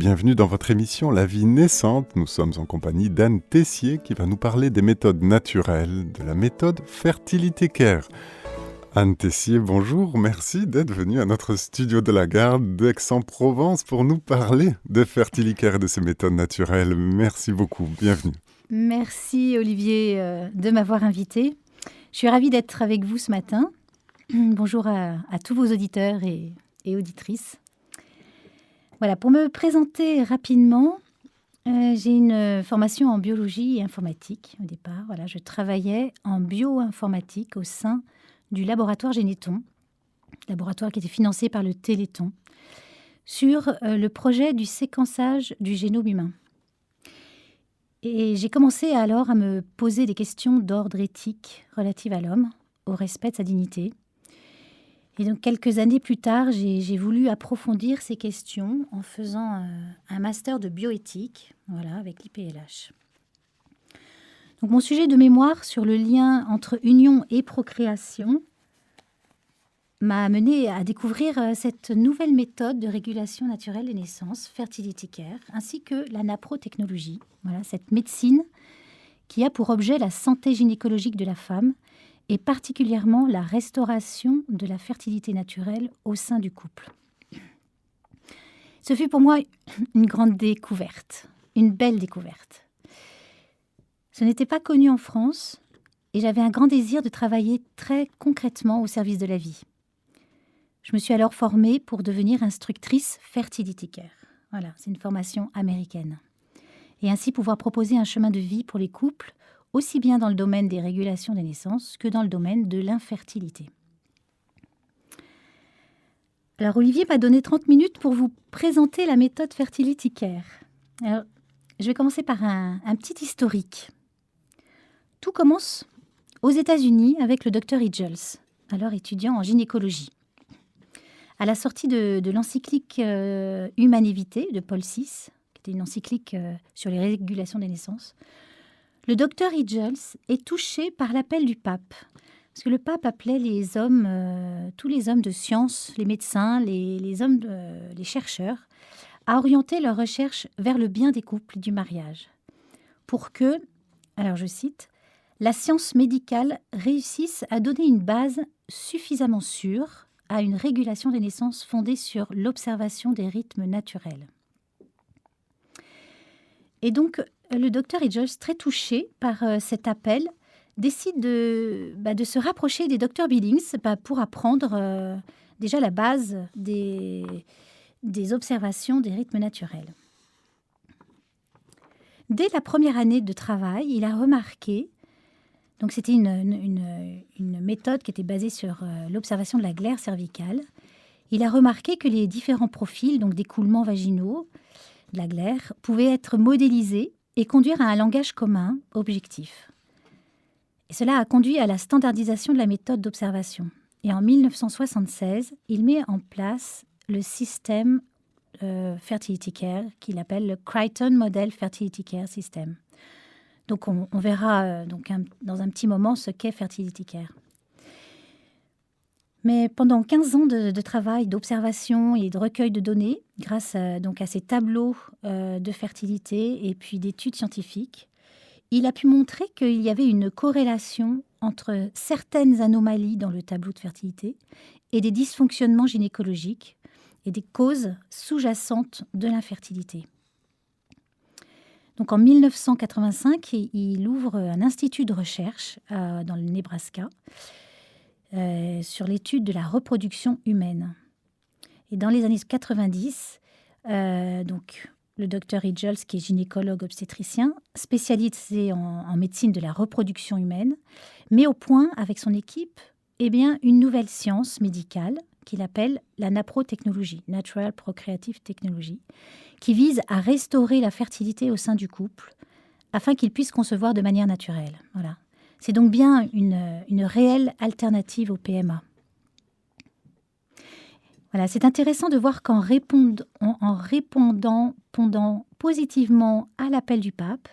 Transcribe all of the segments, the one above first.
Bienvenue dans votre émission La vie naissante. Nous sommes en compagnie d'Anne Tessier qui va nous parler des méthodes naturelles, de la méthode Fertility Care. Anne Tessier, bonjour, merci d'être venue à notre studio de la Garde d'Aix-en-Provence pour nous parler de Fertility Care et de ces méthodes naturelles. Merci beaucoup, bienvenue. Merci Olivier de m'avoir invitée. Je suis ravie d'être avec vous ce matin. Bonjour à tous vos auditeurs et auditrices. Voilà, pour me présenter rapidement, j'ai une formation en biologie et informatique au départ. Voilà, je travaillais en bioinformatique au sein du laboratoire Généton, laboratoire qui était financé par le Téléthon, sur le projet du séquençage du génome humain. Et j'ai commencé alors à me poser des questions d'ordre éthique relatives à l'homme, au respect de sa dignité. Et donc, quelques années plus tard, j'ai voulu approfondir ces questions en faisant un master de bioéthique, voilà, avec l'IPLH. Donc, mon sujet de mémoire sur le lien entre union et procréation m'a amené à découvrir cette nouvelle méthode de régulation naturelle des naissances, Fertility Care, ainsi que la naprotechnologie, voilà, cette médecine qui a pour objet la santé gynécologique de la femme, et particulièrement la restauration de la fertilité naturelle au sein du couple. Ce fut pour moi une grande découverte, une belle découverte. Ce n'était pas connu en France et j'avais un grand désir de travailler très concrètement au service de la vie. Je me suis alors formée pour devenir instructrice Fertility Care. Voilà, c'est une formation américaine. Et ainsi pouvoir proposer un chemin de vie pour les couples aussi bien dans le domaine des régulations des naissances que dans le domaine de l'infertilité. Alors Olivier m'a donné 30 minutes pour vous présenter la méthode Fertility Care. Alors, je vais commencer par un petit historique. Tout commence aux États-Unis avec le docteur Hidgels, alors étudiant en gynécologie. À la sortie de l'encyclique Humane et Vitae de Paul VI, qui était une encyclique sur les régulations des naissances, le docteur Hidgels est touché par l'appel du pape. Parce que le pape appelait les hommes, tous les hommes de science, les médecins, les chercheurs, à orienter leurs recherches vers le bien des couples et du mariage. Pour que, alors je cite, « la science médicale réussisse à donner une base suffisamment sûre à une régulation des naissances fondée sur l'observation des rythmes naturels. » Et donc, le docteur Hidgels, très touché par cet appel, décide de se rapprocher des docteurs Billings pour apprendre déjà la base des observations des rythmes naturels. Dès la première année de travail, il a remarqué, donc c'était une méthode qui était basée sur l'observation de la glaire cervicale, il a remarqué que les différents profils, donc d'écoulements vaginaux, de la glaire, pouvaient être modélisés et conduire à un langage commun, objectif. Et cela a conduit à la standardisation de la méthode d'observation. Et en 1976, il met en place le système Fertility Care, qu'il appelle le Crichton Model Fertility Care System. Donc on verra dans un petit moment ce qu'est Fertility Care. Mais pendant 15 ans de travail, d'observation et de recueil de données, grâce à ces tableaux de fertilité et puis d'études scientifiques, il a pu montrer qu'il y avait une corrélation entre certaines anomalies dans le tableau de fertilité et des dysfonctionnements gynécologiques et des causes sous-jacentes de l'infertilité. Donc en 1985, il ouvre un institut de recherche dans le Nebraska, sur l'étude de la reproduction humaine. Et dans les années 90, le docteur Hidgels, qui est gynécologue obstétricien, spécialisé en médecine de la reproduction humaine, met au point avec son équipe une nouvelle science médicale qu'il appelle la naprotechnologie, Natural Procreative Technology, qui vise à restaurer la fertilité au sein du couple afin qu'il puisse concevoir de manière naturelle. Voilà. C'est donc bien une réelle alternative au PMA. Voilà, c'est intéressant de voir qu'en répondant positivement à l'appel du pape,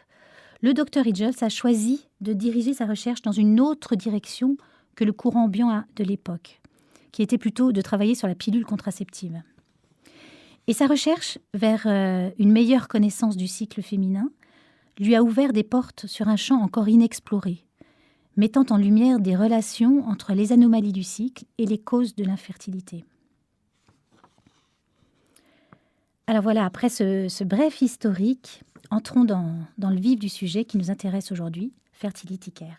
le docteur Hidgels a choisi de diriger sa recherche dans une autre direction que le courant ambiant de l'époque, qui était plutôt de travailler sur la pilule contraceptive. Et sa recherche vers une meilleure connaissance du cycle féminin lui a ouvert des portes sur un champ encore inexploré, mettant en lumière des relations entre les anomalies du cycle et les causes de l'infertilité. Alors voilà, après ce bref historique, entrons dans le vif du sujet qui nous intéresse aujourd'hui, Fertility Care.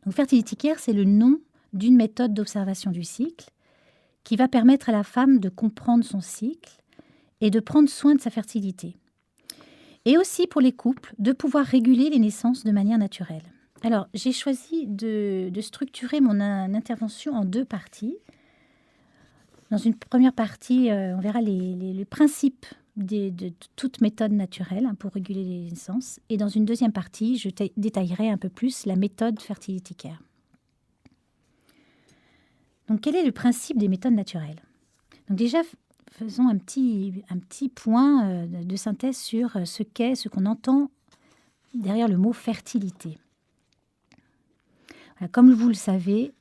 Donc Fertility Care, c'est le nom d'une méthode d'observation du cycle qui va permettre à la femme de comprendre son cycle et de prendre soin de sa fertilité. Et aussi pour les couples, de pouvoir réguler les naissances de manière naturelle. Alors, j'ai choisi de structurer mon intervention en 2 parties. Dans une première partie, on verra les principes de toute méthode naturelle pour réguler les naissances. Et dans une deuxième partie, je détaillerai un peu plus la méthode Fertility Care. Donc, quel est le principe des méthodes naturelles? Donc déjà, faisons un petit point de synthèse sur ce qu'on entend derrière le mot fertilité. Voilà, comme vous le savez,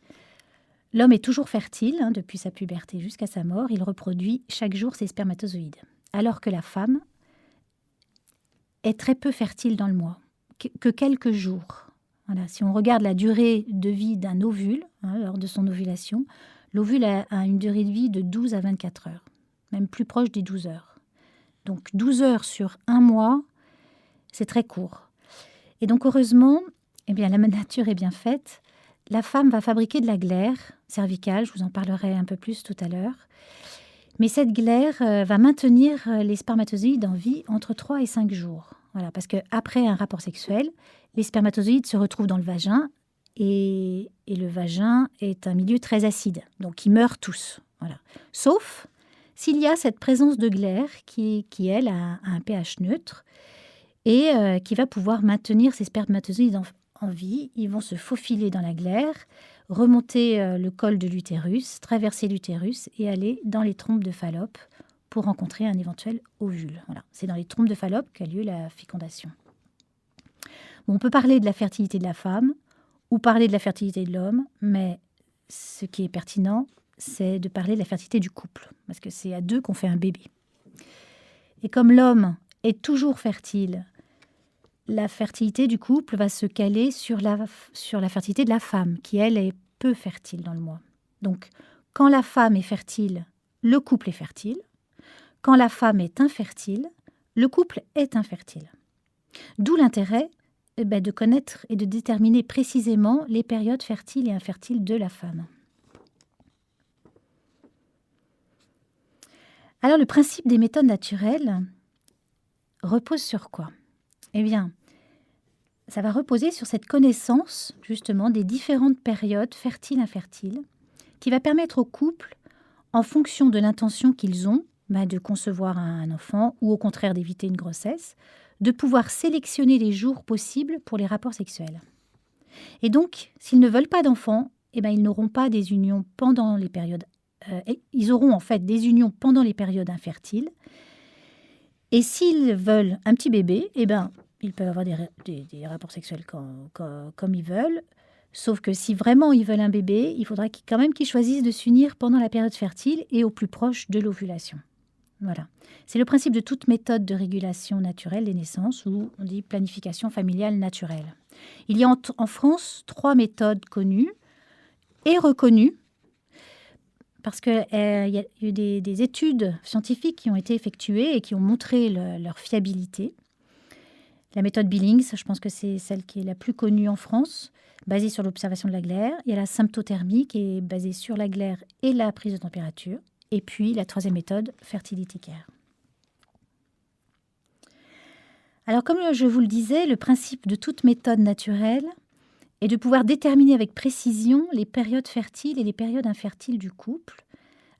l'homme est toujours fertile depuis sa puberté jusqu'à sa mort. Il reproduit chaque jour ses spermatozoïdes. Alors que la femme est très peu fertile dans le mois, que quelques jours. Voilà, si on regarde la durée de vie d'un ovule, lors de son ovulation, l'ovule a une durée de vie de 12 à 24 heures, même plus proche des 12 heures. Donc 12 heures sur un mois, c'est très court. Et donc heureusement, la nature est bien faite. La femme va fabriquer de la glaire cervicale, je vous en parlerai un peu plus tout à l'heure. Mais cette glaire va maintenir les spermatozoïdes en vie entre 3 et 5 jours. Voilà, parce qu'après un rapport sexuel, les spermatozoïdes se retrouvent dans le vagin et le vagin est un milieu très acide. Donc ils meurent tous. Voilà. Sauf s'il y a cette présence de glaire qui elle, a un pH neutre et qui va pouvoir maintenir ces spermatozoïdes en vie. Ils vont se faufiler dans la glaire, remonter le col de l'utérus, traverser l'utérus et aller dans les trompes de Fallope pour rencontrer un éventuel ovule. Voilà. C'est dans les trompes de Fallope qu'a lieu la fécondation. Bon, on peut parler de la fertilité de la femme ou parler de la fertilité de l'homme, mais ce qui est pertinent, c'est de parler de la fertilité du couple, parce que c'est à 2 qu'on fait un bébé. Et comme l'homme est toujours fertile, la fertilité du couple va se caler sur la fertilité de la femme, qui, elle, est peu fertile dans le mois. Donc, quand la femme est fertile, le couple est fertile. Quand la femme est infertile, le couple est infertile. D'où l'intérêt de connaître et de déterminer précisément les périodes fertiles et infertiles de la femme. Alors, le principe des méthodes naturelles repose sur quoi ? Eh bien, ça va reposer sur cette connaissance, justement, des différentes périodes fertiles-infertiles, qui va permettre aux couples, en fonction de l'intention qu'ils ont, de concevoir un enfant ou au contraire d'éviter une grossesse, de pouvoir sélectionner les jours possibles pour les rapports sexuels. Et donc, s'ils ne veulent pas d'enfants, ils n'auront pas des unions pendant les périodes. Ils auront en fait des unions pendant les périodes infertiles. Et s'ils veulent un petit bébé, ils peuvent avoir des rapports sexuels comme ils veulent. Sauf que si vraiment ils veulent un bébé, il faudra quand même qu'ils choisissent de s'unir pendant la période fertile et au plus proche de l'ovulation. Voilà. C'est le principe de toute méthode de régulation naturelle des naissances, ou on dit planification familiale naturelle. Il y a en France 3 méthodes connues et reconnues, parce qu'il y a eu des études scientifiques qui ont été effectuées et qui ont montré leur fiabilité. La méthode Billings, je pense que c'est celle qui est la plus connue en France, basée sur l'observation de la glaire. Il y a la symptothermie qui est basée sur la glaire et la prise de température. Et puis la 3e méthode, Fertility Care. Alors comme je vous le disais, le principe de toute méthode naturelle est de pouvoir déterminer avec précision les périodes fertiles et les périodes infertiles du couple,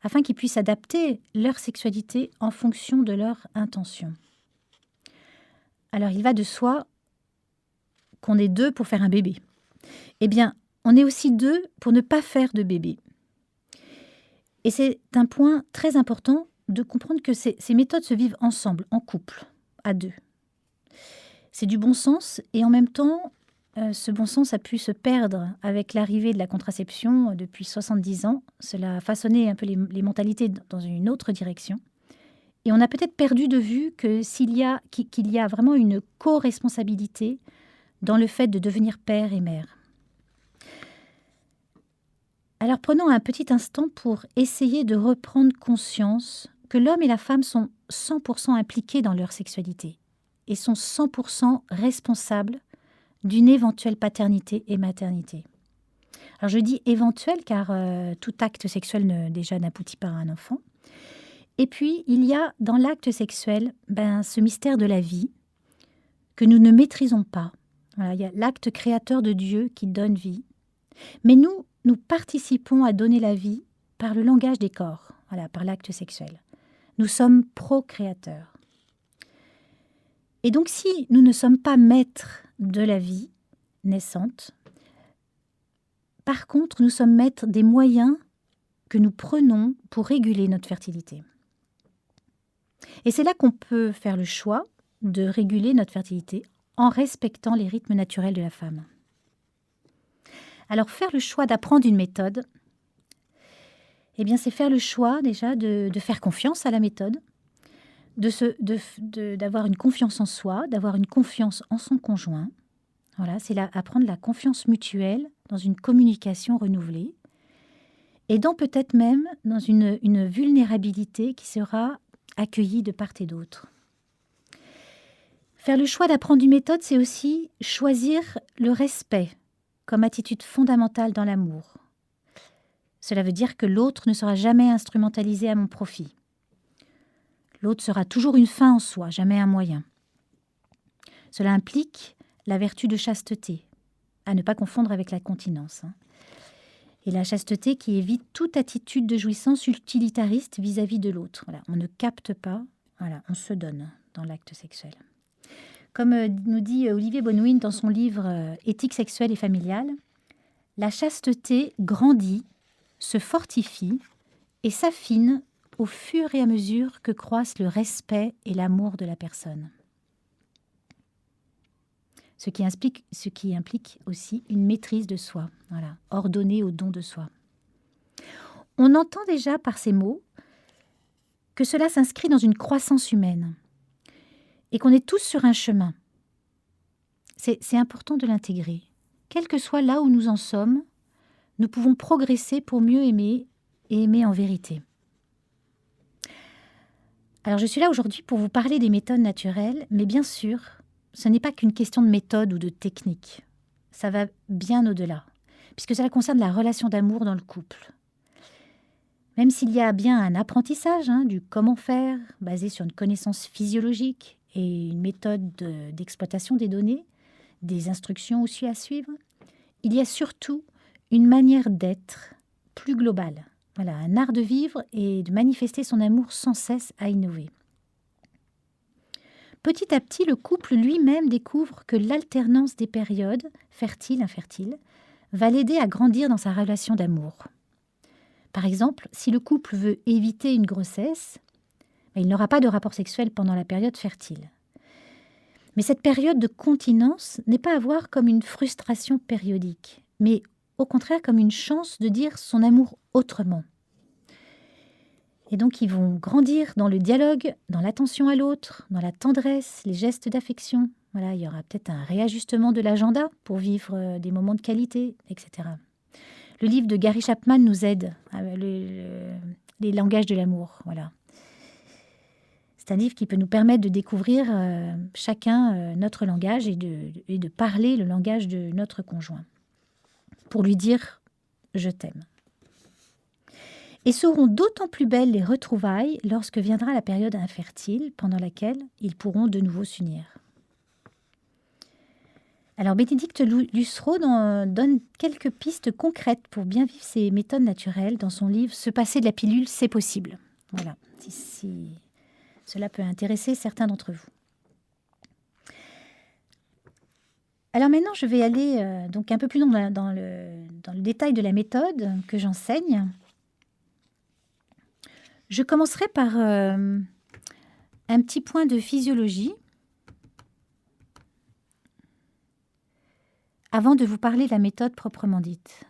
afin qu'ils puissent adapter leur sexualité en fonction de leur intention. Alors, il va de soi qu'on est 2 pour faire un bébé. Eh bien, on est aussi 2 pour ne pas faire de bébé. Et c'est un point très important de comprendre que ces méthodes se vivent ensemble, en couple, à 2. C'est du bon sens et en même temps, ce bon sens a pu se perdre avec l'arrivée de la contraception depuis 70 ans. Cela a façonné un peu les mentalités dans une autre direction. Et on a peut-être perdu de vue qu'il y a vraiment une co-responsabilité dans le fait de devenir père et mère. Alors prenons un petit instant pour essayer de reprendre conscience que l'homme et la femme sont 100% impliqués dans leur sexualité et sont 100% responsables d'une éventuelle paternité et maternité. Alors je dis éventuelle car tout acte sexuel déjà n'aboutit pas à un enfant. Et puis il y a dans l'acte sexuel ce mystère de la vie que nous ne maîtrisons pas. Voilà, il y a l'acte créateur de Dieu qui donne vie. Mais nous participons à donner la vie par le langage des corps, voilà, par l'acte sexuel. Nous sommes procréateurs. Et donc si nous ne sommes pas maîtres de la vie naissante, par contre, nous sommes maîtres des moyens que nous prenons pour réguler notre fertilité. Et c'est là qu'on peut faire le choix de réguler notre fertilité en respectant les rythmes naturels de la femme. Alors, faire le choix d'apprendre une méthode, c'est faire le choix déjà de faire confiance à la méthode, d'avoir une confiance en soi, d'avoir une confiance en son conjoint. Voilà, c'est là apprendre la confiance mutuelle dans une communication renouvelée et peut-être même dans une vulnérabilité qui sera accueillie de part et d'autre. Faire le choix d'apprendre une méthode, c'est aussi choisir le respect comme attitude fondamentale dans l'amour. Cela veut dire que l'autre ne sera jamais instrumentalisé à mon profit. L'autre sera toujours une fin en soi, jamais un moyen. Cela implique la vertu de chasteté, à ne pas confondre avec la continence. Et la chasteté qui évite toute attitude de jouissance utilitariste vis-à-vis de l'autre. Voilà, on ne capte pas, voilà, on se donne dans l'acte sexuel. Comme nous dit Olivier Bonwin dans son livre « Éthique sexuelle et familiale », la chasteté grandit, se fortifie et s'affine au fur et à mesure que croissent le respect et l'amour de la personne. Ce qui implique aussi une maîtrise de soi, voilà, ordonnée au don de soi. On entend déjà par ces mots que cela s'inscrit dans une croissance humaine et qu'on est tous sur un chemin. C'est important de l'intégrer. Quel que soit là où nous en sommes, nous pouvons progresser pour mieux aimer et aimer en vérité. Alors je suis là aujourd'hui pour vous parler des méthodes naturelles, mais bien sûr, ce n'est pas qu'une question de méthode ou de technique. Ça va bien au-delà, puisque cela concerne la relation d'amour dans le couple. Même s'il y a bien un apprentissage du comment faire, basé sur une connaissance physiologique et une méthode d'exploitation des données, des instructions aussi à suivre, il y a surtout une manière d'être plus globale. Voilà, un art de vivre et de manifester son amour sans cesse à innover. Petit à petit, le couple lui-même découvre que l'alternance des périodes, fertiles, infertiles, va l'aider à grandir dans sa relation d'amour. Par exemple, si le couple veut éviter une grossesse, il n'aura pas de rapport sexuel pendant la période fertile. Mais cette période de continence n'est pas à voir comme une frustration périodique, mais au contraire comme une chance de dire son amour autrement. Et donc ils vont grandir dans le dialogue, dans l'attention à l'autre, dans la tendresse, les gestes d'affection. Voilà, il y aura peut-être un réajustement de l'agenda pour vivre des moments de qualité, etc. Le livre de Gary Chapman nous aide, les langages de l'amour. Voilà. C'est un livre qui peut nous permettre de découvrir chacun notre langage et de parler le langage de notre conjoint pour lui dire « je t'aime ». Et seront d'autant plus belles les retrouvailles lorsque viendra la période infertile pendant laquelle ils pourront de nouveau s'unir. Alors Bénédicte Lussereau donne quelques pistes concrètes pour bien vivre ces méthodes naturelles dans son livre « Se passer de la pilule, c'est possible ». Voilà, si cela peut intéresser certains d'entre vous. Alors maintenant, je vais aller donc un peu plus dans le détail de la méthode que j'enseigne. Je commencerai par un petit point de physiologie avant de vous parler de la méthode proprement dite.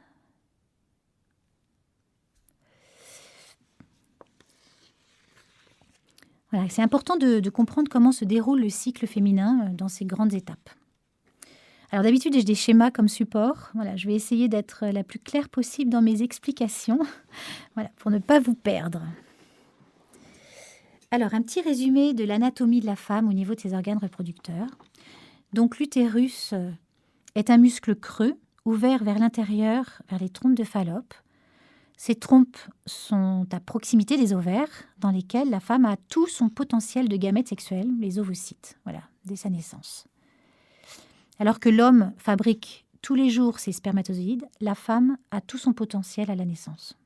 Voilà, c'est important de comprendre comment se déroule le cycle féminin dans ces grandes étapes. Alors d'habitude, j'ai des schémas comme support. Voilà, je vais essayer d'être la plus claire possible dans mes explications, voilà, pour ne pas vous perdre. Alors, un petit résumé de l'anatomie de la femme au niveau de ses organes reproducteurs. Donc, l'utérus est un muscle creux, ouvert vers l'intérieur, vers les trompes de Fallope. Ces trompes sont à proximité des ovaires, dans lesquels la femme a tout son potentiel de gamètes sexuels, les ovocytes, voilà, dès sa naissance. Alors que l'homme fabrique tous les jours ses spermatozoïdes, la femme a tout son potentiel à la naissance.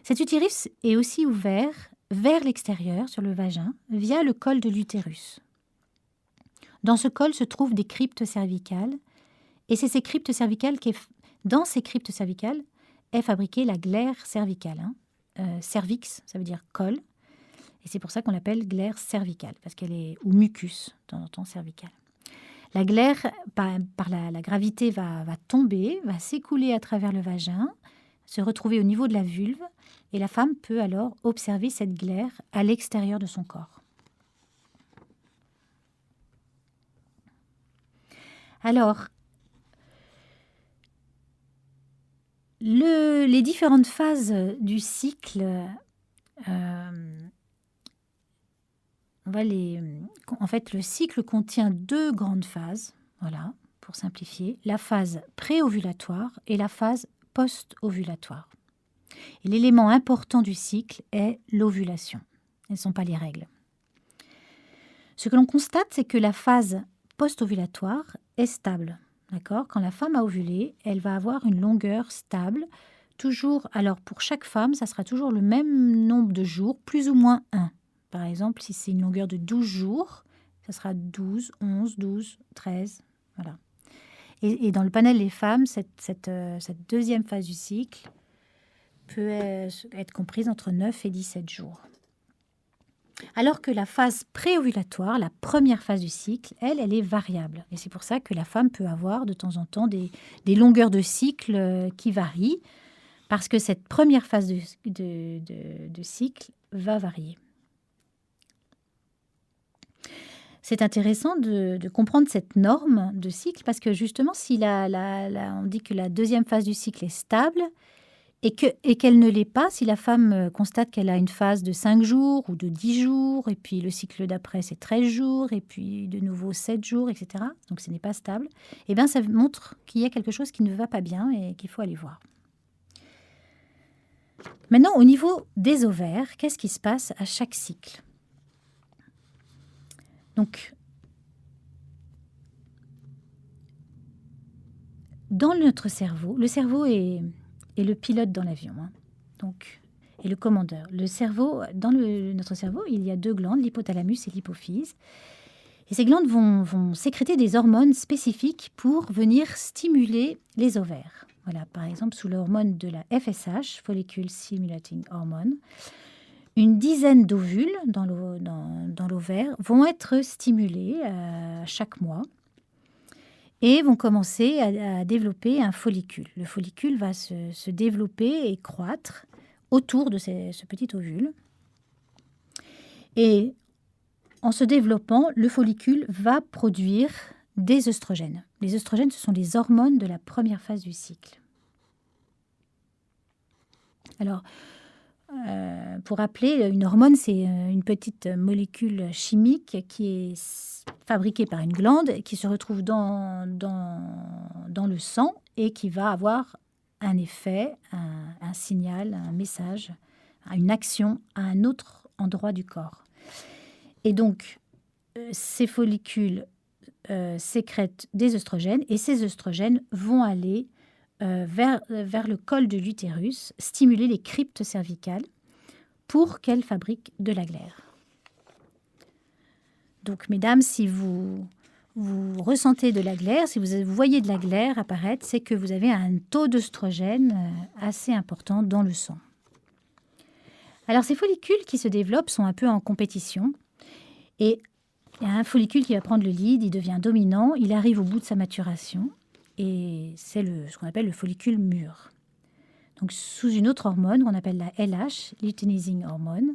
Cet utérus est aussi ouvert vers l'extérieur, sur le vagin, via le col de l'utérus. Dans ce col se trouvent des cryptes cervicales, et c'est ces cryptes cervicales dans ces cryptes cervicales est fabriquée la glaire cervicale. Cervix, ça veut dire col, et c'est pour ça qu'on l'appelle glaire cervicale, parce qu'elle est, ou mucus, de temps en temps cervicale. La glaire, par la gravité, va tomber, va s'écouler à travers le vagin, se retrouver au niveau de la vulve, et la femme peut alors observer cette glaire à l'extérieur de son corps. Alors, les différentes phases du cycle, en fait, le cycle contient 2 grandes phases, voilà, pour simplifier, la phase préovulatoire et la phase post-ovulatoire. Et l'élément important du cycle est l'ovulation. Ce ne sont pas les règles. Ce que l'on constate, c'est que la phase post-ovulatoire est stable. D'accord ? Quand la femme a ovulé, elle va avoir une longueur stable. Toujours, alors pour chaque femme, ça sera toujours le même nombre de jours, plus ou moins 1. Par exemple, si c'est une longueur de 12 jours, ça sera 12, 11, 12, 13. Voilà. Et dans le panel des femmes, cette deuxième phase du cycle peut être comprise entre 9 et 17 jours. Alors que la phase préovulatoire, la première phase du cycle, elle est variable. Et c'est pour ça que la femme peut avoir de temps en temps des longueurs de cycle qui varient, parce que cette première phase de cycle va varier. C'est intéressant de comprendre cette norme de cycle, parce que justement, si on dit que la deuxième phase du cycle est stable, et qu'elle ne l'est pas, si la femme constate qu'elle a une phase de 5 jours ou de 10 jours, et puis le cycle d'après c'est 13 jours, et puis de nouveau 7 jours, etc. Donc ce n'est pas stable, et bien ça montre qu'il y a quelque chose qui ne va pas bien et qu'il faut aller voir. Maintenant, au niveau des ovaires, qu'est-ce qui se passe à chaque cycle ? Donc, dans notre cerveau, le cerveau est le pilote dans l'avion, donc, et le commandeur. Le cerveau, dans notre cerveau, il y a 2 glandes, l'hypothalamus et l'hypophyse. Et ces glandes vont sécréter des hormones spécifiques pour venir stimuler les ovaires. Voilà, par exemple, sous l'hormone de la FSH, Follicle Stimulating Hormone, une dizaine d'ovules dans l'ovaire vont être stimulés chaque mois et vont commencer à développer un follicule. Le follicule va se développer et croître autour de ce petit ovule. Et en se développant, le follicule va produire des œstrogènes. Les œstrogènes, ce sont les hormones de la première phase du cycle. Alors, pour rappeler, une hormone, c'est une petite molécule chimique qui est fabriquée par une glande, qui se retrouve dans le sang et qui va avoir un effet, un signal, un message, une action à un autre endroit du corps. Et donc, ces follicules sécrètent des œstrogènes, et ces œstrogènes vont aller vers le col de l'utérus, stimuler les cryptes cervicales pour qu'elles fabriquent de la glaire. Donc, mesdames, si vous ressentez de la glaire, si vous voyez de la glaire apparaître, c'est que vous avez un taux d'œstrogène assez important dans le sang. Alors, ces follicules qui se développent sont un peu en compétition. Et il y a un follicule qui va prendre le lead, il devient dominant, il arrive au bout de sa maturation. Et c'est ce qu'on appelle le follicule mûr. Donc, sous une autre hormone qu'on appelle la LH, luteinizing hormone,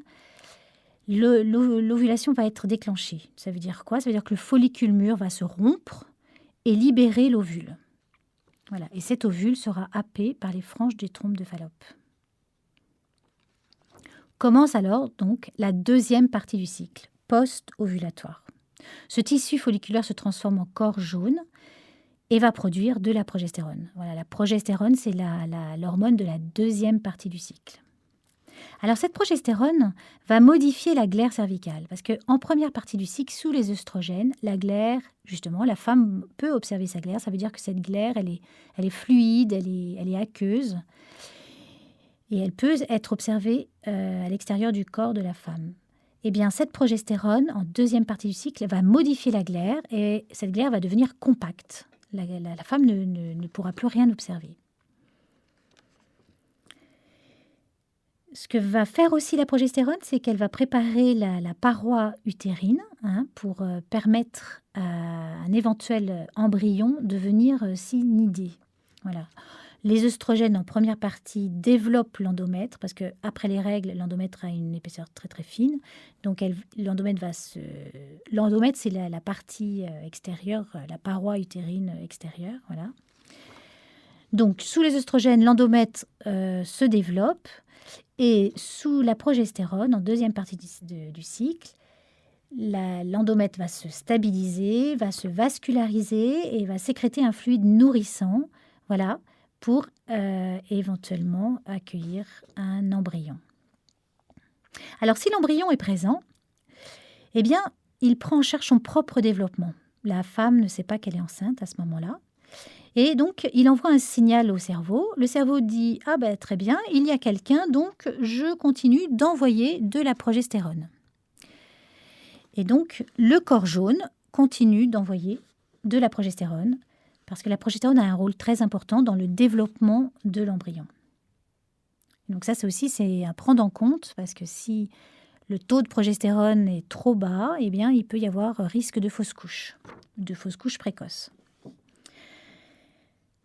l'ovulation va être déclenchée. Ça veut dire quoi? Ça veut dire que le follicule mûr va se rompre et libérer l'ovule. Voilà. Et cet ovule sera happé par les franges des trompes de Fallope. Commence alors donc la deuxième partie du cycle, post-ovulatoire. Ce tissu folliculaire se transforme en corps jaune et va produire de la progestérone. Voilà, la progestérone, c'est l'hormone de la deuxième partie du cycle. Alors cette progestérone va modifier la glaire cervicale parce qu'en première partie du cycle, sous les œstrogènes, la glaire, justement, la femme peut observer sa glaire. Ça veut dire que cette glaire, elle est fluide, elle est aqueuse et elle peut être observée à l'extérieur du corps de la femme. Eh bien, cette progestérone, en deuxième partie du cycle, va modifier la glaire et cette glaire va devenir compacte. La femme ne pourra plus rien observer. Ce que va faire aussi la progestérone, c'est qu'elle va préparer la paroi utérine pour permettre à un éventuel embryon de venir s'y nider. Voilà. Les œstrogènes en première partie développent l'endomètre parce qu'après les règles, l'endomètre a une épaisseur très très fine. Donc l'endomètre c'est la partie extérieure, la paroi utérine extérieure. Voilà. Donc sous les œstrogènes, l'endomètre se développe. Et sous la progestérone, en deuxième partie du cycle, l'endomètre va se stabiliser, va se vasculariser et va sécréter un fluide nourrissant, voilà, pour éventuellement accueillir un embryon. Alors si l'embryon est présent, eh bien, il prend en charge son propre développement. La femme ne sait pas qu'elle est enceinte à ce moment-là. Et donc, il envoie un signal au cerveau. Le cerveau dit « Ah ben très bien, il y a quelqu'un, donc je continue d'envoyer de la progestérone. » Et donc, le corps jaune continue d'envoyer de la progestérone parce que la progestérone a un rôle très important dans le développement de l'embryon. Donc ça, c'est à prendre en compte parce que si le taux de progestérone est trop bas, eh bien, il peut y avoir risque de fausse couche précoce.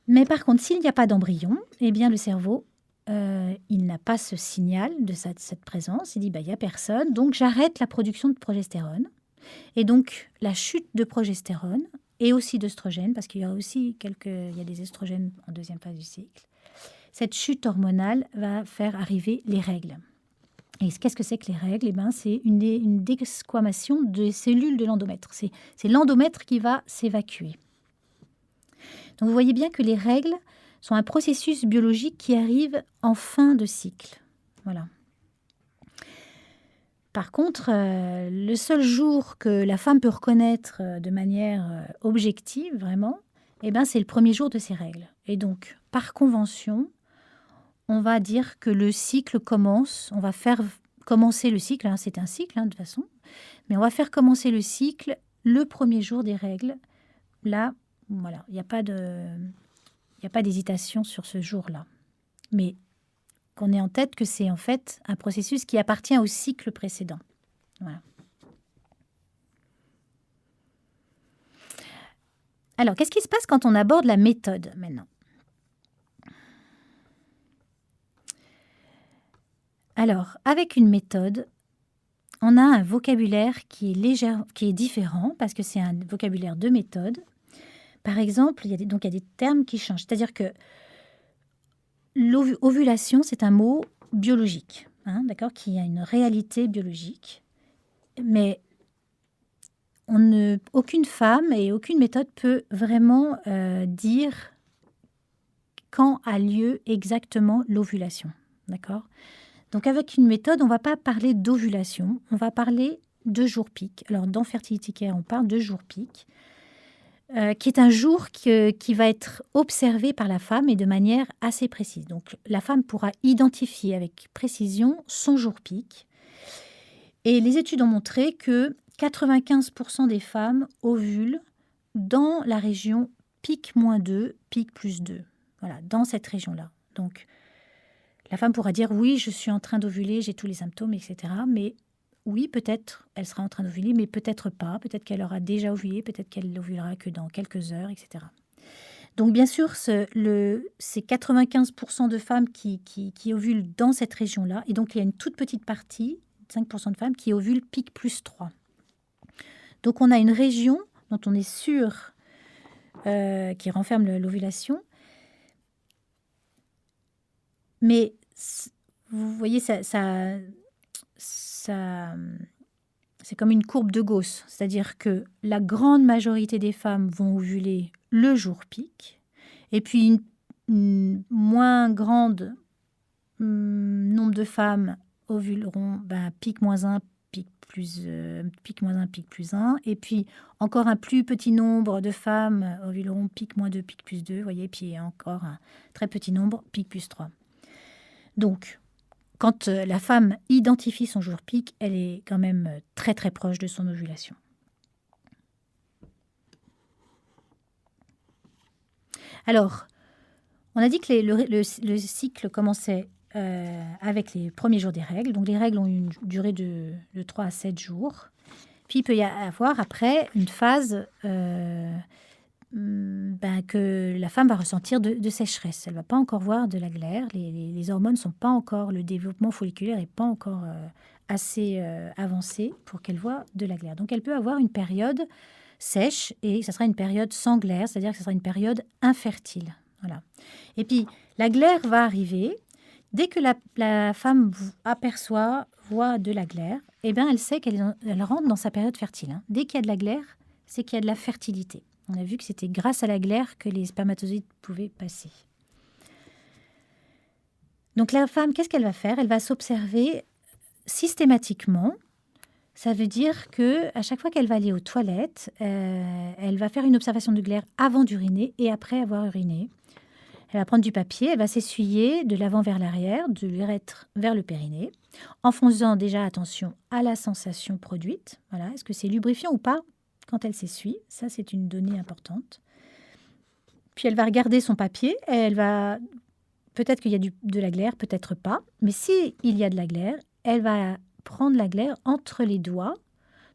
Mais par contre, s'il n'y a pas d'embryon, eh bien le cerveau, il n'a pas ce signal de cette présence. Il dit, il n'y a personne, donc j'arrête la production de progestérone. Et donc, la chute de progestérone et aussi d'œstrogène, parce qu'il y a aussi il y a des œstrogènes en deuxième phase du cycle. Cette chute hormonale va faire arriver les règles. Et qu'est-ce que c'est que les règles? Eh bien, c'est une desquamation des cellules de l'endomètre. C'est l'endomètre qui va s'évacuer. Donc vous voyez bien que les règles sont un processus biologique qui arrive en fin de cycle. Voilà. Par contre, le seul jour que la femme peut reconnaître de manière objective, vraiment, eh ben, c'est le premier jour de ses règles. Et donc, par convention, on va dire que le cycle commence, on va faire commencer le cycle, c'est un cycle de toute façon, mais on va faire commencer le cycle le premier jour des règles. Là, voilà, il n'y a pas d'hésitation sur ce jour-là. Mais qu'on ait en tête que c'est en fait un processus qui appartient au cycle précédent. Voilà. Alors, qu'est-ce qui se passe quand on aborde la méthode maintenant? Alors, avec une méthode, on a un vocabulaire qui est différent parce que c'est un vocabulaire de méthode. Par exemple, il y a des termes qui changent. C'est-à-dire que l'ovulation, c'est un mot biologique, d'accord, qui a une réalité biologique. Mais aucune femme et aucune méthode peut vraiment dire quand a lieu exactement l'ovulation, d'accord? Donc avec une méthode, on ne va pas parler d'ovulation, on va parler de jour pic. Alors dans Fertility Care, on parle de jour pic. Qui est un jour qui va être observé par la femme et de manière assez précise. Donc, la femme pourra identifier avec précision son jour pic. Et les études ont montré que 95% des femmes ovulent dans la région pic -2, pic +2. Voilà, dans cette région-là. Donc, la femme pourra dire « oui, je suis en train d'ovuler, j'ai tous les symptômes, etc. » Mais oui, peut-être elle sera en train d'ovuler, mais peut-être pas. Peut-être qu'elle aura déjà ovulé, peut-être qu'elle n'ovulera que dans quelques heures, etc. Donc, bien sûr, c'est 95% de femmes qui ovulent dans cette région-là. Et donc, il y a une toute petite partie 5% de femmes qui ovulent pic plus 3. Donc on a une région dont on est sûr qui renferme l'ovulation. Mais vous voyez, c'est comme une courbe de Gauss. C'est-à-dire que la grande majorité des femmes vont ovuler le jour pic. Et puis une moins grande nombre de femmes ovuleront pic moins 1, pic moins 1, pic plus 1. Et puis encore un plus petit nombre de femmes ovuleront pic moins 2, pic plus 2. Vous voyez, puis encore un très petit nombre, pic plus 3. Donc, quand la femme identifie son jour pic, elle est quand même très très proche de son ovulation. Alors, on a dit que le cycle commençait avec les premiers jours des règles. Donc, les règles ont une durée de 3 à 7 jours. Puis, il peut y avoir après une phase que la femme va ressentir de sécheresse. Elle ne va pas encore voir de la glaire. Les hormones sont pas encore, le développement folliculaire n'est pas encore assez avancé pour qu'elle voie de la glaire. Donc, elle peut avoir une période sèche et ça sera une période sans glaire, c'est-à-dire que ce sera une période infertile. Voilà. Et puis, la glaire va arriver. Dès que la femme voit de la glaire, eh bien, elle sait qu'elle rentre dans sa période fertile. Hein. Dès qu'il y a de la glaire, c'est qu'il y a de la fertilité. On a vu que c'était grâce à la glaire que les spermatozoïdes pouvaient passer. Donc la femme, qu'est-ce qu'elle va faire? Elle va s'observer systématiquement. Ça veut dire que à chaque fois qu'elle va aller aux toilettes, elle va faire une observation de glaire avant d'uriner et après avoir uriné. Elle va prendre du papier, elle va s'essuyer de l'avant vers l'arrière, de l'urètre vers le périnée, en faisant déjà attention à la sensation produite. Voilà, est-ce que c'est lubrifiant ou pas quand elle s'essuie? Ça, c'est une donnée importante. Puis elle va regarder son papier, et elle va... Peut-être qu'il y a de la glaire, peut-être pas. Mais s'il y a de la glaire, elle va prendre la glaire entre les doigts,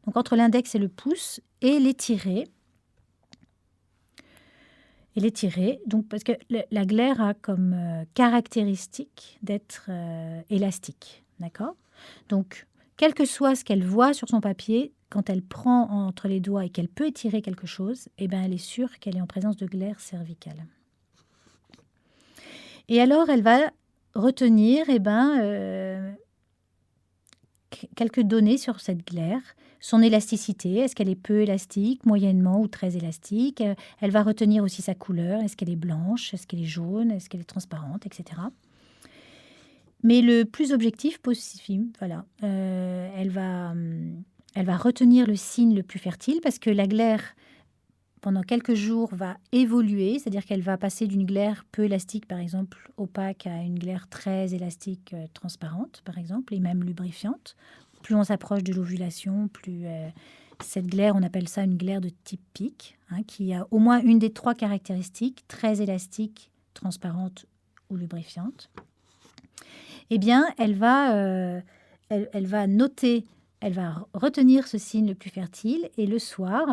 donc entre l'index et le pouce, et l'étirer. Donc, parce que la glaire a comme caractéristique d'être élastique. D'accord? Donc, quel que soit ce qu'elle voit sur son papier, quand elle prend entre les doigts et qu'elle peut étirer quelque chose, eh ben, elle est sûre qu'elle est en présence de glaire cervicale. Et alors, elle va retenir quelques données sur cette glaire. Son élasticité, est-ce qu'elle est peu élastique, moyennement ou très élastique? Elle va retenir aussi sa couleur, est-ce qu'elle est blanche, est-ce qu'elle est jaune, est-ce qu'elle est transparente, etc. Mais le plus objectif possible, voilà. Elle va retenir le signe le plus fertile parce que la glaire, pendant quelques jours, va évoluer, c'est-à-dire qu'elle va passer d'une glaire peu élastique, par exemple, opaque, à une glaire très élastique, transparente, par exemple, et même lubrifiante. Plus on s'approche de l'ovulation, plus cette glaire, on appelle ça une glaire de type pic, hein, qui a au moins une des 3 caractéristiques, très élastique, transparente ou lubrifiante. Eh bien, elle va noter, elle va retenir ce signe le plus fertile et le soir,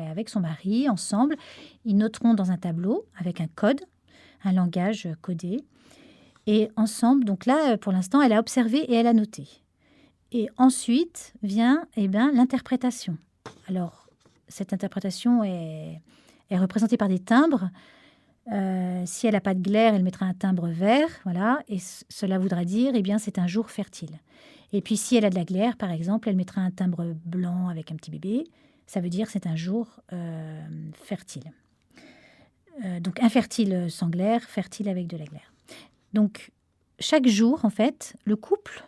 avec son mari, ensemble, ils noteront dans un tableau avec un code, un langage codé. Et ensemble, donc là, pour l'instant, elle a observé et elle a noté. Et ensuite vient l'interprétation. Alors, cette interprétation est représentée par des timbres. Si elle n'a pas de glaire, elle mettra un timbre vert, voilà, et cela voudra dire, c'est un jour fertile. Et puis, si elle a de la glaire, par exemple, elle mettra un timbre blanc avec un petit bébé, ça veut dire que c'est un jour fertile. Donc, infertile sans glaire, fertile avec de la glaire. Donc, chaque jour, en fait, le couple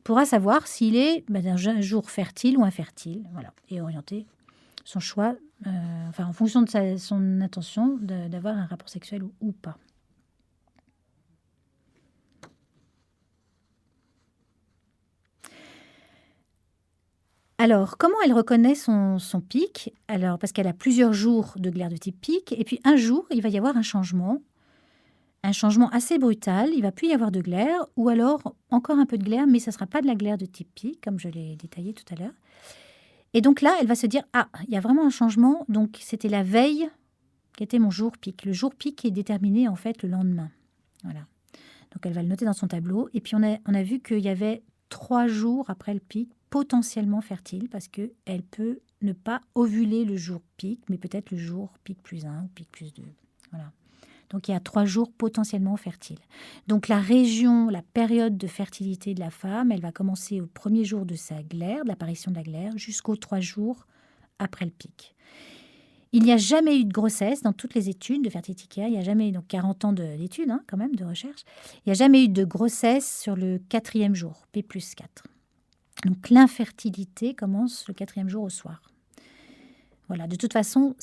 pourra savoir s'il est d'un jour fertile ou infertile, voilà, et orienter son choix en fonction de son intention d'avoir un rapport sexuel ou pas. Alors, comment elle reconnaît son pic? Alors, parce qu'elle a plusieurs jours de glaire de type pic, et puis un jour, il va y avoir un changement assez brutal. Il va plus y avoir de glaire, ou alors encore un peu de glaire, mais ça ne sera pas de la glaire de type pic, comme je l'ai détaillé tout à l'heure. Et donc là, elle va se dire, il y a vraiment un changement. Donc, c'était la veille qui était mon jour pic. Le jour pic est déterminé, en fait, le lendemain. Voilà. Donc, elle va le noter dans son tableau. Et puis, on a vu qu'il y avait 3 jours après le pic potentiellement fertile parce qu'elle peut ne pas ovuler le jour pic, mais peut-être le jour pic plus 1 ou pic plus 2. Voilà. Donc il y a 3 jours potentiellement fertiles. Donc la période de fertilité de la femme, elle va commencer au premier jour de sa glaire, de l'apparition de la glaire, jusqu'aux 3 jours après le pic. Il n'y a jamais eu de grossesse dans toutes les études de fertilité care. Il n'y a jamais eu, donc 40 ans d'études quand même, de recherche. Il n'y a jamais eu de grossesse sur le 4e jour, P plus 4. Donc l'infertilité commence le 4e jour au soir. Voilà, de toute façon,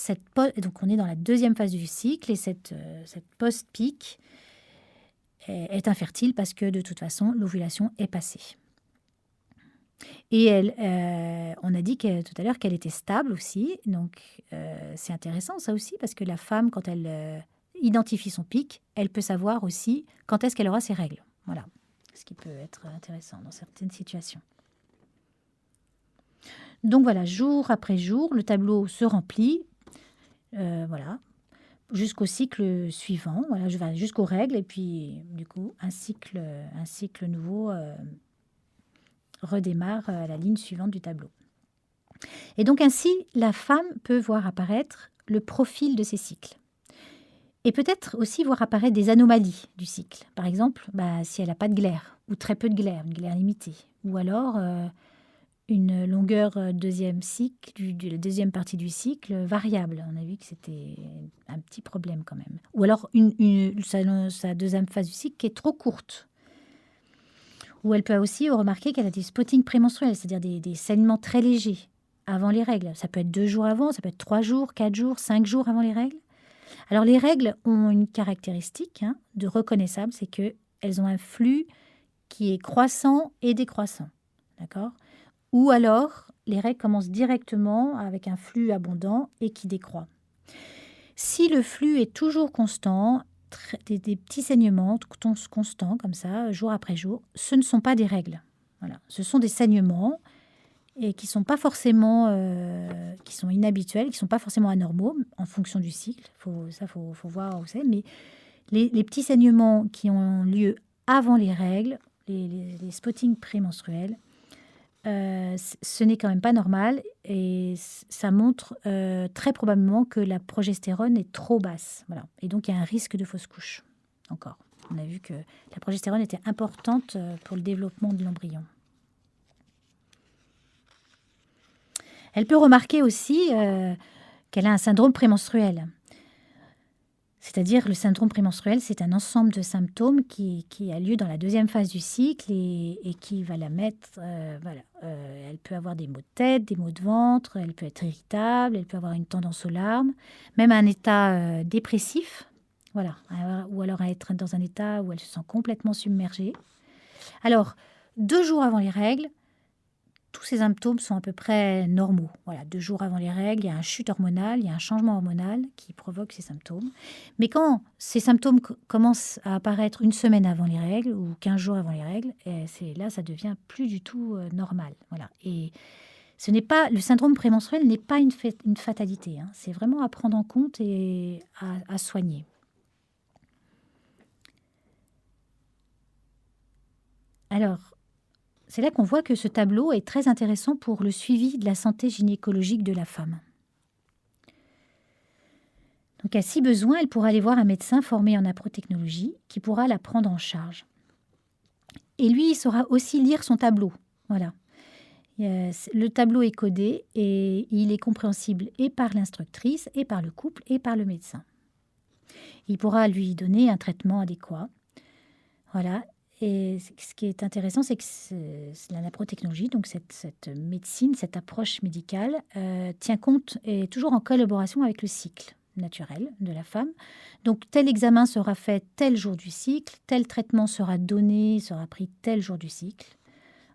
donc on est dans la 2e phase du cycle et cette post-pic est infertile parce que de toute façon, l'ovulation est passée. Et on a dit tout à l'heure qu'elle était stable aussi. Donc, c'est intéressant ça aussi parce que la femme, quand elle identifie son pic, elle peut savoir aussi quand est-ce qu'elle aura ses règles. Voilà, ce qui peut être intéressant dans certaines situations. Donc voilà, jour après jour, le tableau se remplit, voilà, jusqu'au cycle suivant, voilà, jusqu'aux règles, et puis du coup, un cycle nouveau redémarre à la ligne suivante du tableau. Et donc ainsi, la femme peut voir apparaître le profil de ses cycles. Et peut-être aussi voir apparaître des anomalies du cycle. Par exemple, si elle n'a pas de glaire, ou très peu de glaire, une glaire limitée. Ou alors une longueur deuxième cycle, de la deuxième partie du cycle variable. On a vu que c'était un petit problème quand même. Ou alors sa deuxième phase du cycle qui est trop courte. Ou elle peut aussi remarquer qu'elle a des spottings prémenstruels, c'est-à-dire des saignements très légers avant les règles. Ça peut être 2 jours avant, ça peut être 3 jours, 4 jours, 5 jours avant les règles. Alors les règles ont une caractéristique de reconnaissable, c'est qu'elles ont un flux qui est croissant et décroissant. D'accord ? Ou alors, les règles commencent directement avec un flux abondant et qui décroît. Si le flux est toujours constant, des petits saignements constants comme ça, jour après jour, ce ne sont pas des règles. Voilà. Ce sont des saignements et qui sont pas forcément, qui sont inhabituels, qui sont pas forcément anormaux en fonction du cycle. Faut voir où c'est. Mais les petits saignements qui ont lieu avant les règles, les spottings prémenstruels, ce n'est quand même pas normal et ça montre très probablement que la progestérone est trop basse. Voilà. Et donc, il y a un risque de fausse couche. Encore. On a vu que la progestérone était importante pour le développement de l'embryon. Elle peut remarquer aussi qu'elle a un syndrome prémenstruel. C'est-à-dire, le syndrome prémenstruel, c'est un ensemble de symptômes qui a lieu dans la deuxième phase du cycle et qui va la mettre... elle peut avoir des maux de tête, des maux de ventre, elle peut être irritable, elle peut avoir une tendance aux larmes, même un état dépressif, voilà, ou alors être dans un état où elle se sent complètement submergée. Alors, 2 jours avant les règles, tous ces symptômes sont à peu près normaux. Voilà, 2 jours avant les règles, il y a un chute hormonale, il y a un changement hormonal qui provoque ces symptômes. Mais quand ces symptômes commencent à apparaître 1 semaine avant les règles ou 15 jours avant les règles, là, ça devient plus du tout normal. Voilà. Et le syndrome prémenstruel n'est pas une fatalité. C'est vraiment à prendre en compte et à soigner. Alors, c'est là qu'on voit que ce tableau est très intéressant pour le suivi de la santé gynécologique de la femme. Donc, si besoin, elle pourra aller voir un médecin formé en aprotechnologie qui pourra la prendre en charge. Et lui, il saura aussi lire son tableau. Voilà. Le tableau est codé et il est compréhensible et par l'instructrice, et par le couple, et par le médecin. Il pourra lui donner un traitement adéquat. Voilà. Et ce qui est intéressant, c'est que la naprotechnologie, donc cette médecine, cette approche médicale, tient compte et est toujours en collaboration avec le cycle naturel de la femme. Donc, tel examen sera fait tel jour du cycle, tel traitement sera donné, sera pris tel jour du cycle.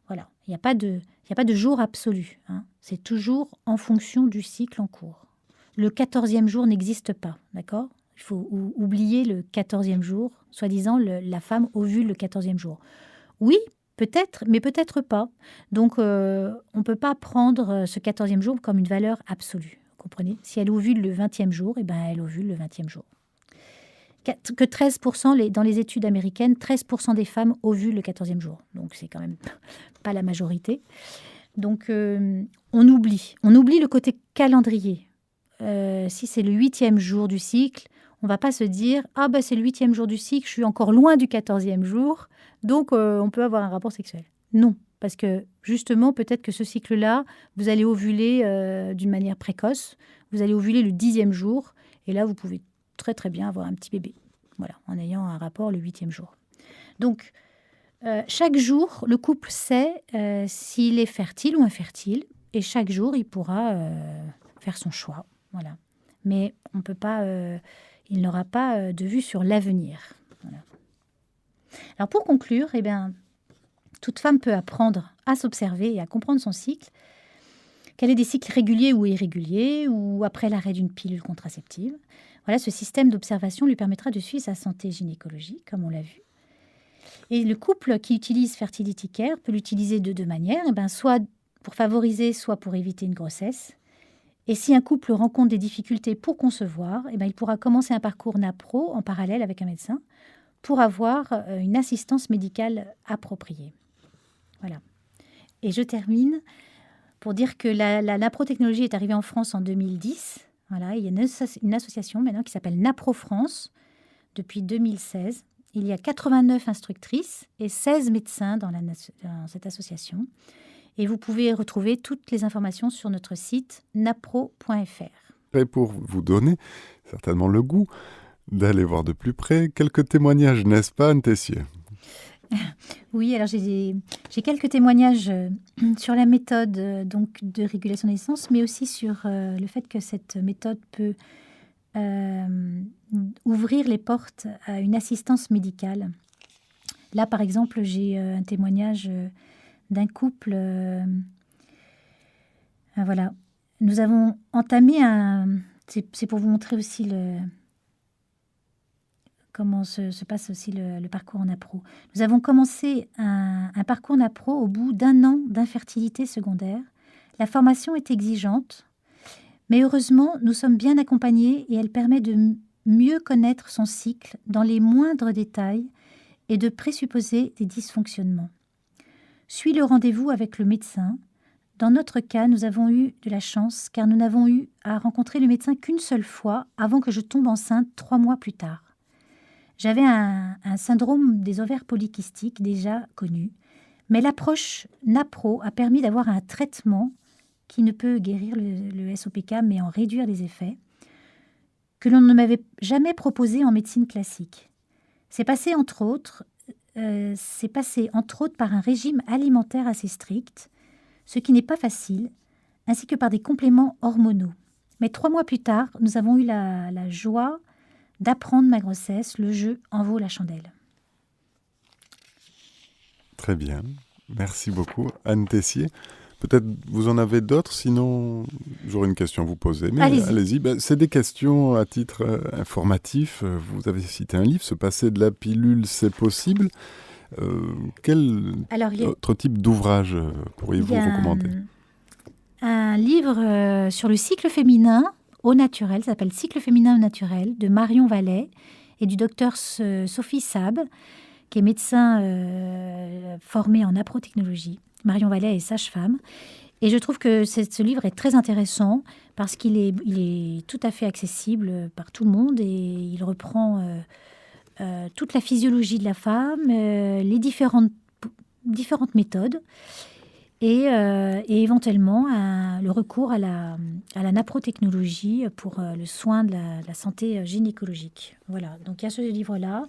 Voilà, il n'y a pas de jour absolu. C'est toujours en fonction du cycle en cours. Le 14e jour n'existe pas, d'accord ? Il faut oublier le 14e jour. Soi-disant, la femme ovule le 14e jour. Oui, peut-être, mais peut-être pas. Donc, on ne peut pas prendre ce 14e jour comme une valeur absolue. Vous comprenez ? Si elle ovule le 20e jour, elle ovule le 20e jour. Que 13%, dans les études américaines, 13% des femmes ovulent le 14e jour. Donc, c'est quand même pas la majorité. Donc, on oublie le côté calendrier. Si c'est le 8e jour du cycle, on ne va pas se dire « Ah, c'est le 8e jour du cycle, je suis encore loin du 14e jour, donc on peut avoir un rapport sexuel. » Non, parce que justement, peut-être que ce cycle-là, vous allez ovuler d'une manière précoce, vous allez ovuler le 10e jour, et là, vous pouvez très très bien avoir un petit bébé, voilà, en ayant un rapport le 8e jour. Donc, chaque jour, le couple sait s'il est fertile ou infertile, et chaque jour, il pourra faire son choix. Voilà. Mais on peut pas, il n'aura pas de vue sur l'avenir. Voilà. Alors pour conclure, toute femme peut apprendre à s'observer et à comprendre son cycle, qu'elle ait des cycles réguliers ou irréguliers, ou après l'arrêt d'une pilule contraceptive. Voilà, ce système d'observation lui permettra de suivre sa santé gynécologique, comme on l'a vu. Et le couple qui utilise Fertility Care peut l'utiliser de deux manières, soit pour favoriser, soit pour éviter une grossesse. Et si un couple rencontre des difficultés pour concevoir, il pourra commencer un parcours NAPRO en parallèle avec un médecin pour avoir une assistance médicale appropriée. Voilà. Et je termine pour dire que la naprotechnologie est arrivée en France en 2010. Voilà, il y a une association maintenant qui s'appelle Napro France depuis 2016. Il y a 89 instructrices et 16 médecins dans cette association. Et vous pouvez retrouver toutes les informations sur notre site napro.fr. Et pour vous donner certainement le goût d'aller voir de plus près, quelques témoignages, n'est-ce pas, Anne Tessier? Oui, alors j'ai quelques témoignages sur la méthode donc, de régulation des naissances, mais aussi sur le fait que cette méthode peut ouvrir les portes à une assistance médicale. Là, par exemple, j'ai un témoignage d'un couple. Voilà. Nous avons entamé c'est pour vous montrer aussi comment se passe aussi le parcours NAPRO. Nous avons commencé un parcours NAPRO au bout d'1 an d'infertilité secondaire. La formation est exigeante, mais heureusement, nous sommes bien accompagnés et elle permet de mieux connaître son cycle dans les moindres détails et de présupposer des dysfonctionnements. Suit le rendez-vous avec le médecin. Dans notre cas, nous avons eu de la chance car nous n'avons eu à rencontrer le médecin qu'une seule fois avant que je tombe enceinte 3 mois plus tard. J'avais un syndrome des ovaires polykystiques déjà connu, mais l'approche NAPRO a permis d'avoir un traitement qui ne peut guérir le SOPK, mais en réduire les effets, que l'on ne m'avait jamais proposé en médecine classique. C'est passé entre autres par un régime alimentaire assez strict, ce qui n'est pas facile, ainsi que par des compléments hormonaux. Mais 3 mois plus tard, nous avons eu la joie d'apprendre ma grossesse. Le jeu en vaut la chandelle. Très bien. Merci beaucoup, Anne Tessier. Peut-être vous en avez d'autres, sinon j'aurais une question à vous poser. Mais allez-y. C'est des questions à titre informatif. Vous avez cité un livre, Se passer de la pilule, c'est possible. Quel autre type d'ouvrage pourriez-vous recommander? Un livre sur le cycle féminin au naturel, ça s'appelle Cycle féminin au naturel, de Marion Vallet et du docteur Sophie Sab, qui est médecin formé en naprotechnologie. Marion Vallet est sage-femme. Et je trouve que ce livre est très intéressant parce qu'il est tout à fait accessible par tout le monde et il reprend toute la physiologie de la femme, les différentes méthodes et éventuellement le recours à la naprotechnologie pour le soin de la santé gynécologique. Voilà, donc il y a ce livre-là.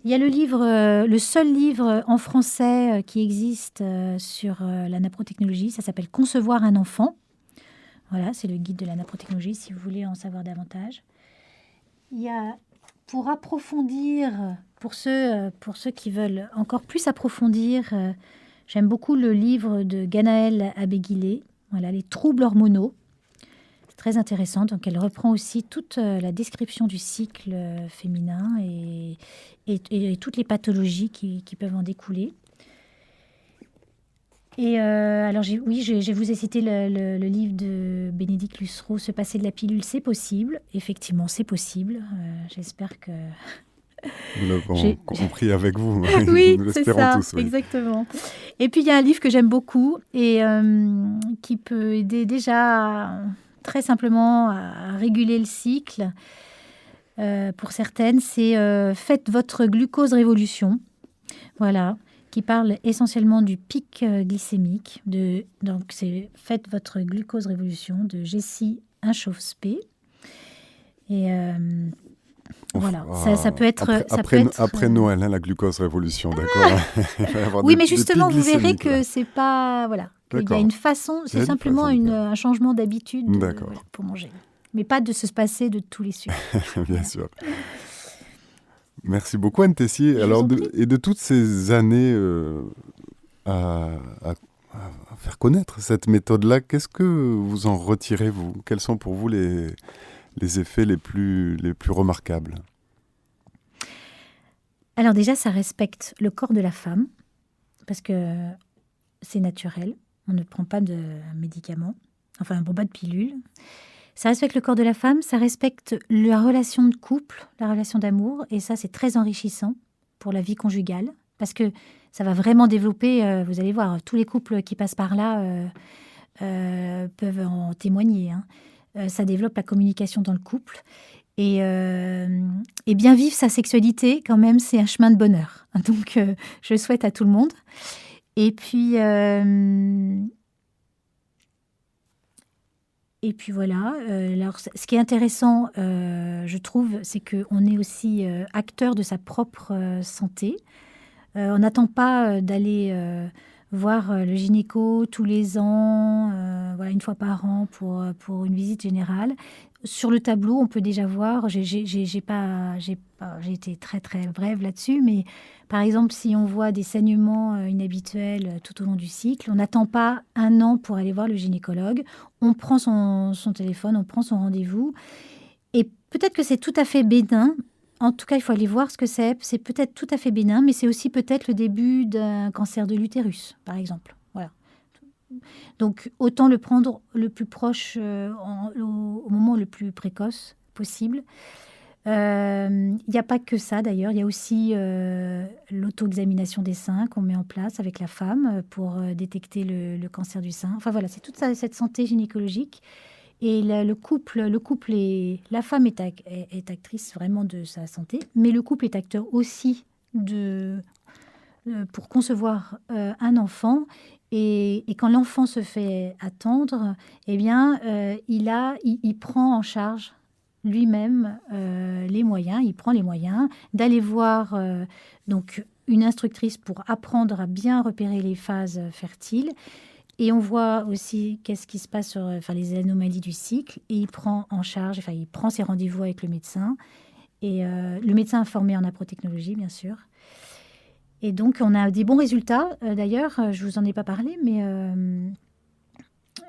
Il y a le seul livre en français qui existe sur la naprotechnologie, ça s'appelle « Concevoir un enfant ». Voilà, c'est le guide de la naprotechnologie, si vous voulez en savoir davantage. Il y a, pour approfondir, pour ceux qui veulent encore plus approfondir, j'aime beaucoup le livre de Ganaëlle Abéguilé, voilà, « Les troubles hormonaux ». Très intéressante, donc elle reprend aussi toute la description du cycle féminin et toutes les pathologies qui peuvent en découler. Et alors, je vous ai cité le livre de Bénédicte Lussereau, Se passer de la pilule, c'est possible. Effectivement, c'est possible. J'espère que Nous l'avons J'ai- compris avec vous, Oui, nous c'est l'espérons ça, tous, oui. exactement. Et puis il y a un livre que j'aime beaucoup et qui peut aider déjà très simplement à réguler le cycle. Pour certaines, c'est Faites votre glucose révolution. Voilà, qui parle essentiellement du pic glycémique. Donc c'est Faites votre glucose révolution de Jessie Inchauspé. Et On voilà, ça fera peut être, ça peut être. après Noël, hein, la glucose révolution, d'accord? Il va y avoir Oui, mais des pics justement, vous verrez glycémiques, là. que c'est pas, voilà, qu'il y a D'accord. une façon, Il y c'est a une simplement façon de faire. un changement d'habitude voilà, D'accord, pour manger, mais pas de se passer de tous les sucres. bien Voilà. sûr. Merci beaucoup, Anne Tessier. Je vous Alors, en prie. et de toutes ces années à, à- à faire connaître cette méthode-là, qu'est-ce que vous en retirez, vous? Quels sont pour vous les effets les plus remarquables? Alors déjà, ça respecte le corps de la femme parce que c'est naturel. On ne prend pas de médicaments, enfin, on ne prend pas de pilules. Ça respecte le corps de la femme, ça respecte la relation de couple, la relation d'amour, et ça, c'est très enrichissant pour la vie conjugale, parce que ça va vraiment développer, vous allez voir, tous les couples qui passent par là peuvent en témoigner, hein. Ça développe la communication dans le couple, et bien vivre sa sexualité, quand même, c'est un chemin de bonheur. Donc, je le souhaite à tout le monde. Et puis... Et puis voilà. Alors, ce qui est intéressant, je trouve, c'est qu'on est aussi acteur de sa propre santé. On n'attend pas d'aller voir le gynéco tous les ans, voilà, une fois par an pour une visite générale. Sur le tableau, on peut déjà voir, j'ai été très très brève là-dessus, mais par exemple, si on voit des saignements inhabituels tout au long du cycle, on n'attend pas un an pour aller voir le gynécologue. On prend son téléphone, on prend son rendez-vous. Et peut-être que c'est tout à fait bénin. En tout cas, il faut aller voir ce que c'est. C'est peut-être tout à fait bénin, mais c'est aussi peut-être le début d'un cancer de l'utérus, par exemple. Voilà. Donc, autant le prendre le plus proche, au moment le plus précoce possible. Il n'y a pas que ça d'ailleurs, il y a aussi l'auto-examination des seins qu'on met en place avec la femme pour détecter le cancer du sein. Enfin voilà, c'est toute cette santé gynécologique. Et la femme est actrice vraiment de sa santé, mais le couple est acteur aussi pour concevoir un enfant. Et quand l'enfant se fait attendre, eh bien, il prend en charge lui-même les moyens. Il prend les moyens d'aller voir donc une instructrice pour apprendre à bien repérer les phases fertiles. Et on voit aussi qu'est-ce qui se passe sur les anomalies du cycle. Et il prend en charge, enfin, il prend ses rendez-vous avec le médecin. Et le médecin est formé en aprotechnologie, bien sûr. Et donc, on a des bons résultats. D'ailleurs, je ne vous en ai pas parlé, mais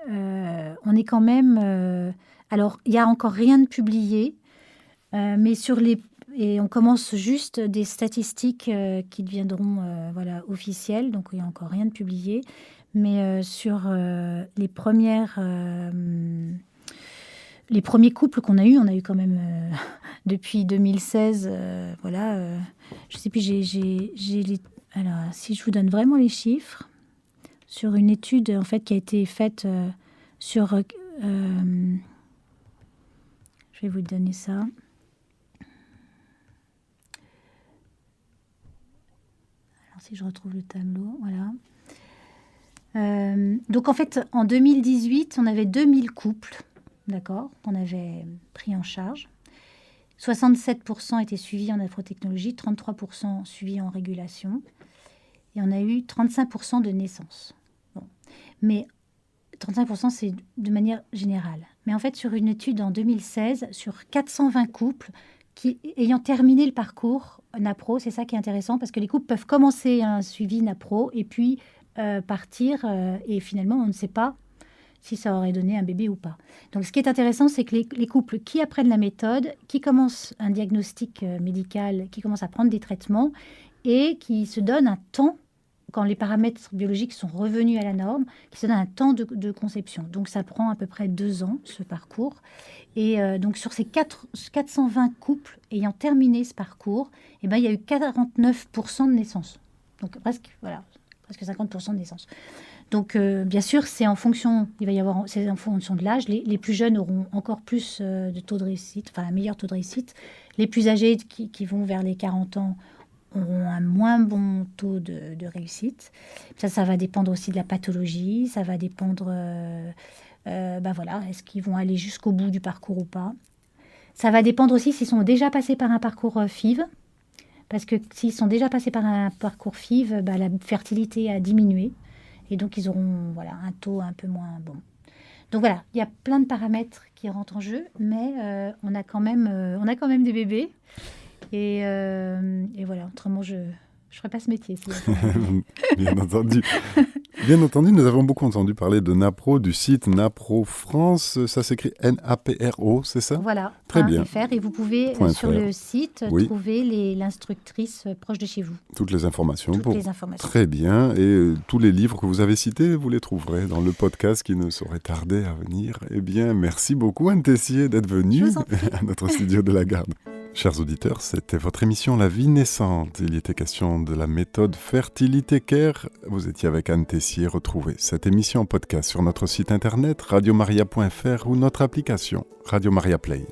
on est quand même... alors, il n'y a encore rien de publié, mais et on commence juste des statistiques qui deviendront officielles. Donc, il n'y a encore rien de publié. Mais sur les premiers couples qu'on a eus, on a eu quand même depuis 2016, je sais plus, alors si je vous donne vraiment les chiffres, sur une étude en fait qui a été faite sur, je vais vous donner ça. Alors si je retrouve le tableau, voilà. Donc en fait, en 2018, on avait 2000 couples, d'accord, qu'on avait pris en charge. 67% étaient suivis en afrotechnologie, 33% suivis en régulation. Et on a eu 35% de naissances. Bon. Mais 35%, c'est de manière générale. Mais en fait, sur une étude en 2016, sur 420 couples ayant terminé le parcours NAPRO, c'est ça qui est intéressant, parce que les couples peuvent commencer un suivi NAPRO et puis partir, et finalement, on ne sait pas si ça aurait donné un bébé ou pas. Donc, ce qui est intéressant, c'est que les couples qui apprennent la méthode, qui commencent un diagnostic médical, qui commencent à prendre des traitements et qui se donnent un temps quand les paramètres biologiques sont revenus à la norme, qui se donne un temps de conception. Donc ça prend à peu près 2 ans, ce parcours. Et donc sur ces 420 couples ayant terminé ce parcours, il y a eu 49% de naissances. Donc presque 50% de naissances. Donc bien sûr, c'est en fonction de l'âge. Les plus jeunes auront encore plus de taux de réussite, un meilleur taux de réussite. Les plus âgés qui vont vers les 40 ans auront un moins bon taux de réussite. Ça va dépendre aussi de la pathologie, ça va dépendre, est-ce qu'ils vont aller jusqu'au bout du parcours ou pas. Ça va dépendre aussi s'ils sont déjà passés par un parcours FIV, parce que s'ils sont déjà passés par un parcours FIV, la fertilité a diminué, et donc ils auront un taux un peu moins bon. Donc voilà, il y a plein de paramètres qui rentrent en jeu, mais on a quand même des bébés. Et voilà, autrement, je ne ferais pas ce métier. Bien entendu. Bien entendu, nous avons beaucoup entendu parler de NAPRO, du site NAPRO France. Ça s'écrit NAPRO, c'est ça? Voilà, très bien. .fr, et vous pouvez, sur le site, trouver l'instructrice proche de chez vous. Toutes les informations. Les informations. Très bien. Et tous les livres que vous avez cités, vous les trouverez dans le podcast qui ne saurait tarder à venir. Eh bien, merci beaucoup, Anne Tessier, d'être venue à notre studio de la Garde. Chers auditeurs, c'était votre émission La vie naissante. Il y était question de la méthode Fertilité Care. Vous étiez avec Anne Tessier. Retrouvez cette émission en podcast sur notre site internet radiomaria.fr ou notre application Radio Maria Play.